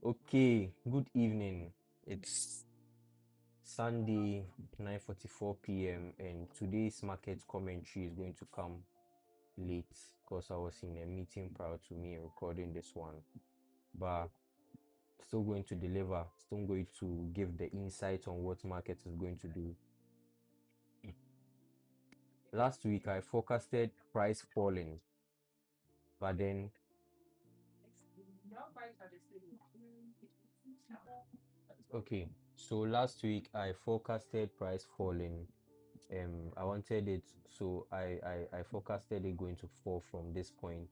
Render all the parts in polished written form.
Okay, good evening. It's Sunday, 9:44 p.m. and today's market commentary is going to come late because I was in a meeting prior to me recording this one. But still going to deliver, still going to give the insight on what market is going to do. Last week I forecasted price falling, but then okay, so last week I forecasted price falling. I wanted it, so I forecasted it going to fall from this point,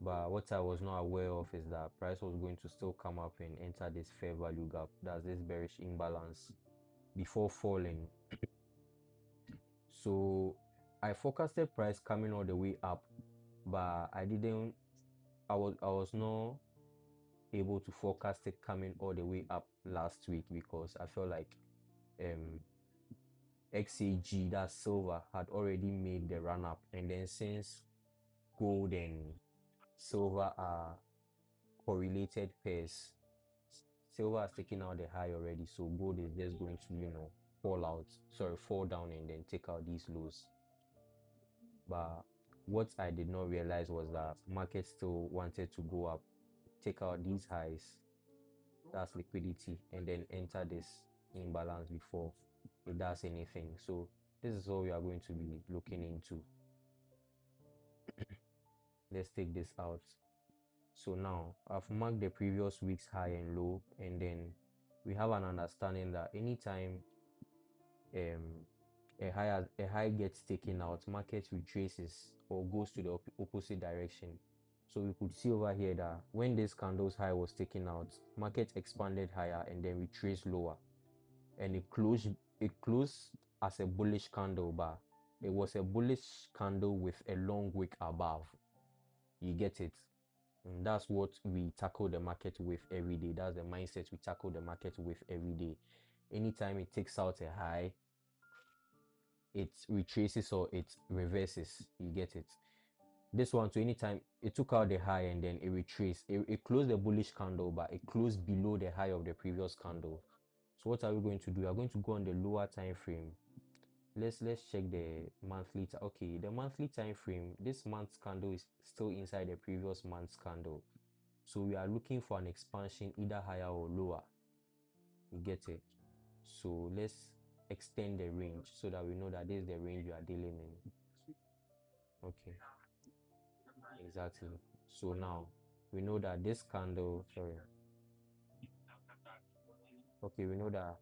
but what I was not aware of is that price was going to still come up and enter this fair value gap, that's this bearish imbalance, before falling. So I forecasted price coming all the way up, but I was not able to forecast it coming all the way up last week because I felt like XAG, that silver, had already made the run up, and then since gold and silver are correlated pairs, silver has taken out the high already, so gold is just going to fall down and then take out these lows. But what I did not realize was that market still wanted to go up, take out these highs, that's liquidity, and then enter this imbalance before it does anything. So this is all we are going to be looking into. Let's take this out. So now I've marked the previous week's high and low, and then we have an understanding that anytime a high gets taken out, market retraces or goes to the opposite direction. So we could see over here that when this candle's high was taken out, market expanded higher and then retraced lower, and it closed as a bullish candle, but it was a bullish candle with a long wick above. You get it? And that's what we tackle the market with every day. That's the mindset we tackle the market with every day. Anytime it takes out a high, it retraces or it reverses. You get it? This one, so anytime it took out the high and then it retraced, it closed the bullish candle, but it closed below the high of the previous candle. So what are we going to do? We are going to go on the lower time frame. Let's check the monthly. Okay, the monthly time frame, this month's candle is still inside the previous month's candle, so we are looking for an expansion either higher or lower. You get it? So let's extend the range so that we know that this is the range we are dealing in. Okay, exactly. So now we know that this candle, okay, we know that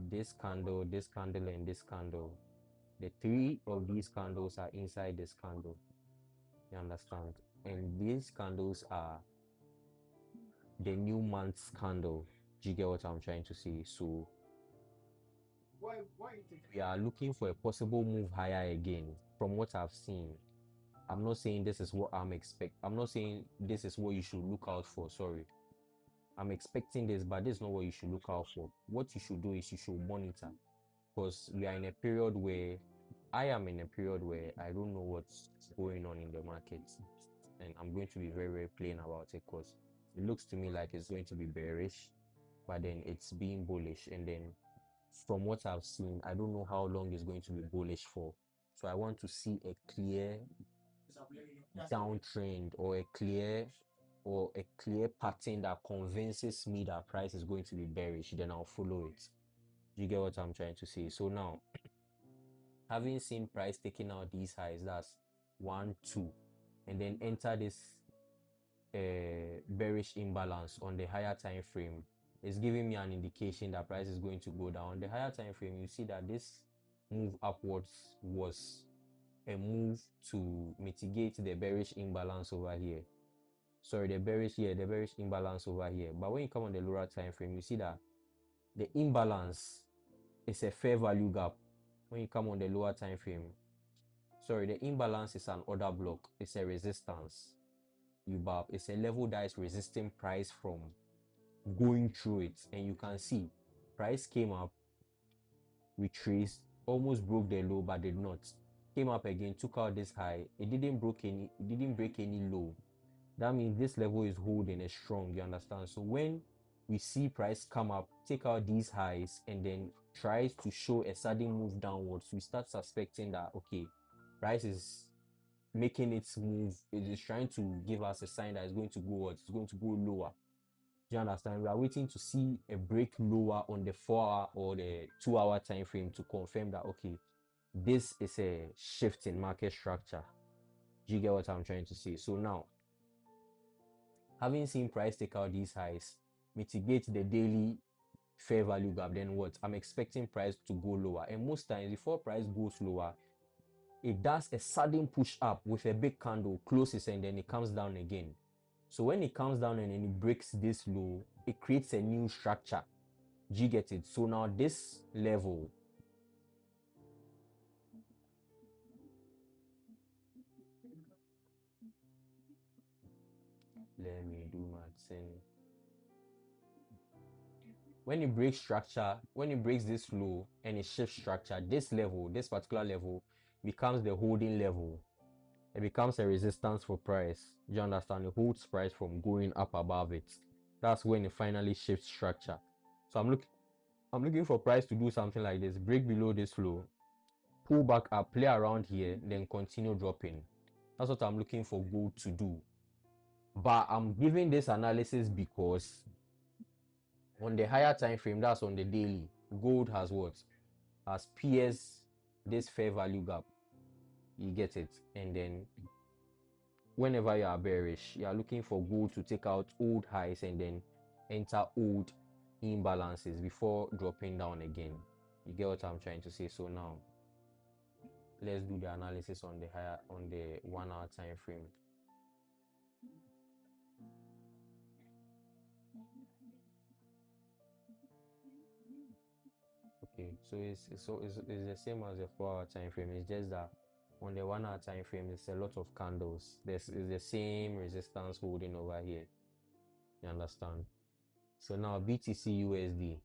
this candle, and this candle, the three of these candles are inside this candle. You understand? And these candles are the new month's candle. Do you get what I'm trying to say? So we are looking for a possible move higher again from what I've seen. I'm not saying this is what I'm not saying this is what you should look out for. Sorry. I'm expecting this, but this is not what you should look out for. What you should do is you should monitor, because we are in a period where I am in a period where I don't know what's going on in the market, and I'm going to be very, very plain about it, because it looks to me like it's going to be bearish, but then it's being bullish, and then from what I've seen, I don't know how long it's going to be bullish for. So I want to see a clear downtrend or a clear pattern that convinces me that price is going to be bearish, then I'll follow it. You get what I'm trying to say? So now, having seen price taking out these highs, that's 1, 2, and then enter this bearish imbalance on the higher time frame, is giving me an indication that price is going to go down. On the higher time frame, you see that this move upwards was a move to mitigate the bearish imbalance over here. Sorry, the bearish imbalance over here. But when you come on the lower time frame, you see that the imbalance is a fair value gap. When you come on the lower time frame, sorry, the imbalance is an order block. It's a resistance. It's a level that is resisting price from going through it, and you can see price came up, retraced, almost broke the low but did not, came up again, took out this high. It didn't break any low, That means this level is holding is strong, you understand? So when we see price come up, take out these highs, and then tries to show a sudden move downwards, we start suspecting that, okay, price is making its move. It is trying to give us a sign that it's going to go what? It's going to go lower. Do you understand? We are waiting to see a break lower on the 4 hour or the 2 hour time frame to confirm that, okay, this is a shift in market structure. Do you get what I'm trying to say? So now, having seen price take out these highs, mitigate the daily fair value gap, then what? I'm expecting price to go lower. And most times, before price goes lower, it does a sudden push up with a big candle, closes, and then it comes down again. So when it comes down and then it breaks this low, it creates a new structure. Do you get it? So now this level, let me do my thing. When it breaks structure, when it breaks this low and it shifts structure, this level, this particular level becomes the holding level. It becomes a resistance for price. Do you understand? It holds price from going up above it. That's when it finally shifts structure. So I'm looking for price to do something like this, break below this low, pull back up, play around here, then continue dropping. That's what I'm looking for gold to do. But I'm giving this analysis because on the higher time frame, that's on the daily, gold has what? Has pierced this fair value gap. You get it? And then whenever you are bearish, you are looking for gold to take out old highs and then enter old imbalances before dropping down again. You get what I'm trying to say? So now let's do the analysis on the 1 hour time frame. Okay, so it's the same as the 4 hour time frame. It's just that on the 1 hour time frame, there's a lot of candles. It's the same resistance holding over here. You understand? So now BTCUSD.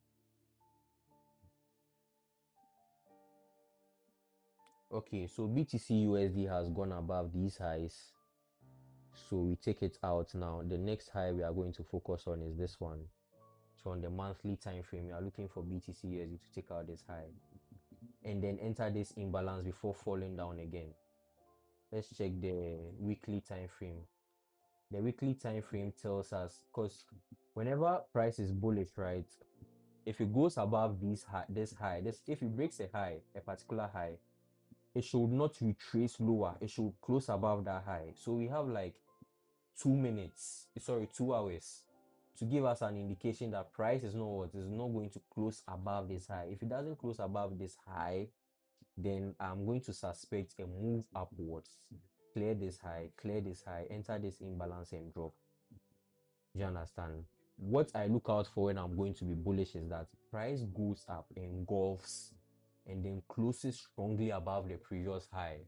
Okay, so BTCUSD has gone above these highs. So we take it out now. The next high we are going to focus on is this one. So on the monthly time frame, we are looking for BTCUSD to take out this high and then enter this imbalance before falling down again. Let's check the weekly time frame. The weekly time frame tells us, because whenever price is bullish, right, if it goes above this if it breaks a high, a particular high, it should not retrace lower. It should close above that high. So we have like 2 hours to give us an indication that price is not going to close above this high. If it doesn't close above this high, then I'm going to suspect a move upwards. Clear this high, enter this imbalance and drop. Do you understand? What I look out for when I'm going to be bullish is that price goes up, engulfs, and then closes strongly above the previous high.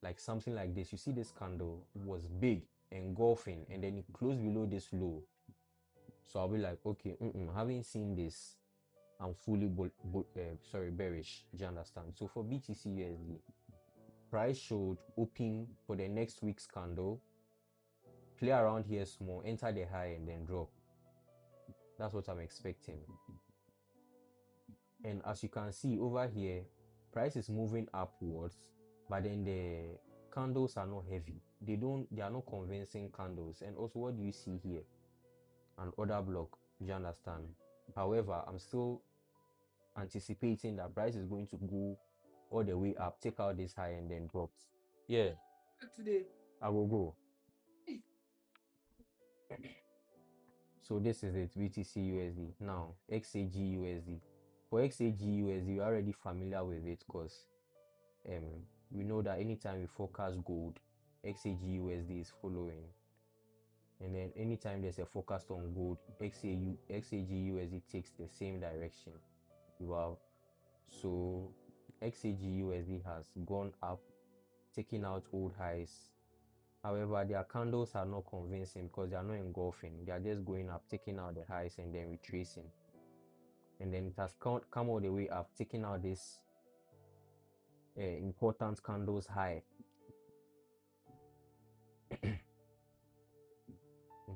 Like something like this. You see this candle was big, engulfing, and then it closed below this low. So I'll be like, okay, having seen this, I'm fully bearish. Do you understand? So for BTCUSD, price should open for the next week's candle, play around here small, enter the high, and then drop. That's what I'm expecting. And as you can see over here, price is moving upwards, but then the candles are not heavy. They are not convincing candles. And also, what do you see here? An order block. Do you understand? However, I'm still anticipating that price is going to go all the way up, take out this high, and then drops. Yeah, today I will go. So this is it, BTCUSD. Now XAGUSD. For XAGUSD, you're already familiar with it because we know that anytime we forecast gold, XAGUSD is following. And then anytime there's a forecast on gold, XAGUSD takes the same direction. Wow. So XAGUSD has gone up, taking out old highs. However, their candles are not convincing because they are not engulfing. They are just going up, taking out the highs and then retracing. And then it has come all the way up, taking out this important candles high.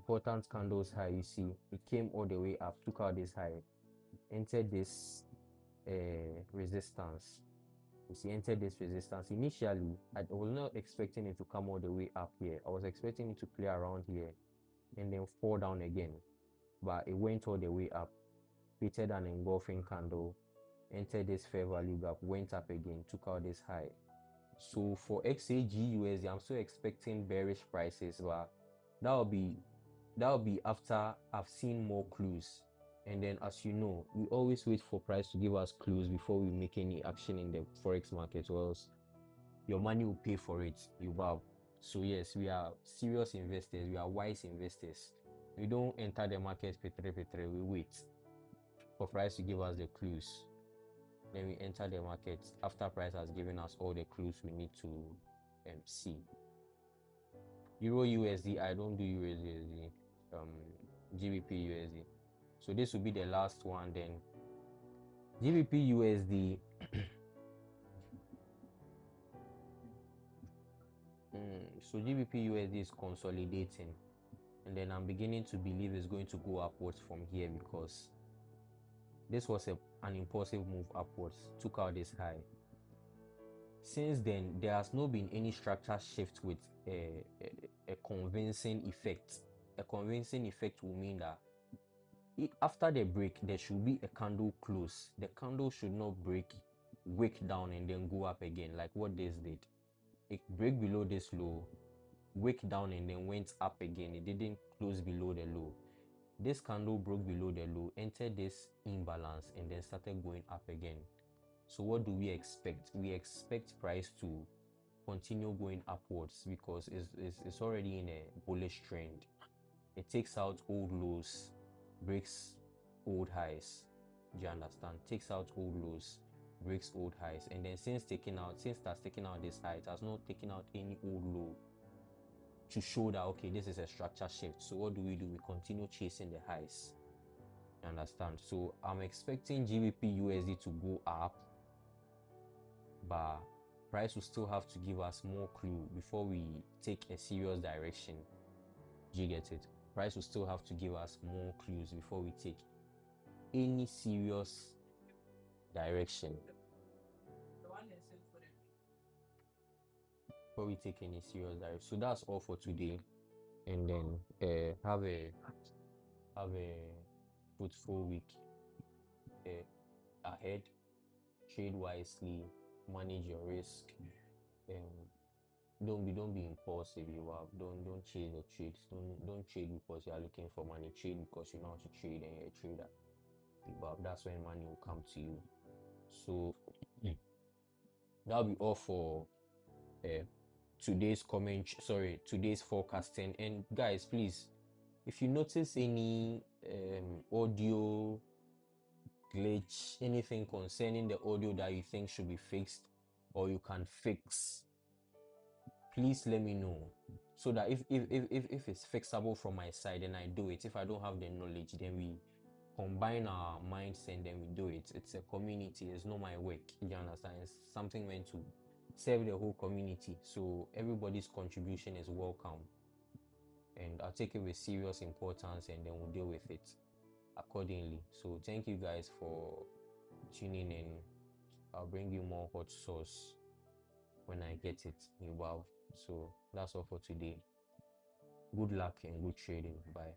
important candles high. You see, it came all the way up, took out this high, entered this resistance. You see, entered this resistance. Initially, I was not expecting it to come all the way up here. I was expecting it to play around here and then fall down again, but it went all the way up, created an engulfing candle, entered this fair value gap, went up again, took out this high. So for XAGUSD, I'm still expecting bearish prices, but that'll be after I've seen more clues. And then, as you know, we always wait for price to give us clues before we make any action in the forex market, or else your money will pay for it. You have. So yes, we are serious investors, we are wise investors. We don't enter the market petre, we wait for price to give us the clues, then we enter the market after price has given us all the clues we need to see. Euro USD, I don't do USD, GBP USD. So this will be the last one. Then GBP USD. So GBP USD is consolidating, and then I'm beginning to believe it's going to go upwards from here, because this was an impulsive move upwards, took out this high. Since then, there has not been any structure shift with a convincing effect. A convincing effect will mean that after the break, there should be a candle close. The candle should not break, wick down, and then go up again like what this did. It break below this low, wick down, and then went up again. It didn't close below the low. This candle broke below the low, entered this imbalance, and then started going up again. So what do we expect? We expect price to continue going upwards, because it's already in a bullish trend. It takes out old lows, breaks old highs. Do you understand? Takes out old lows, breaks old highs, and then since that's taking out this high, it has not taken out any old low to show that okay, this is a structure shift. So what do? We continue chasing the highs. You understand? So I'm expecting GBP USD to go up, but price will still have to give us more clue before we take a serious direction. Do you get it? Price will still have to give us more clues before we take any serious direction. Before we take any serious direction. So that's all for today. And then have a fruitful week ahead. Trade wisely, manage your risk, and don't be impulsive. Don't chase the trades. Don't trade because you are looking for money. Trade because you know how to trade and you're a trader. But that's when money will come to you. So that'll be all for today's today's forecasting. And guys, please, if you notice any audio glitch, anything concerning the audio that you think should be fixed or you can fix, please let me know, so that if it's fixable from my side, then I do it. If I don't have the knowledge, then we combine our minds and then we do it. It's a community, it's not my work. You understand? It's something meant to serve the whole community, so everybody's contribution is welcome, and I'll take it with serious importance, and then we'll deal with it accordingly. So thank you guys for tuning in. I'll bring you more hot sauce when I get it. Wow. So that's all for today. Good luck and good trading. Bye.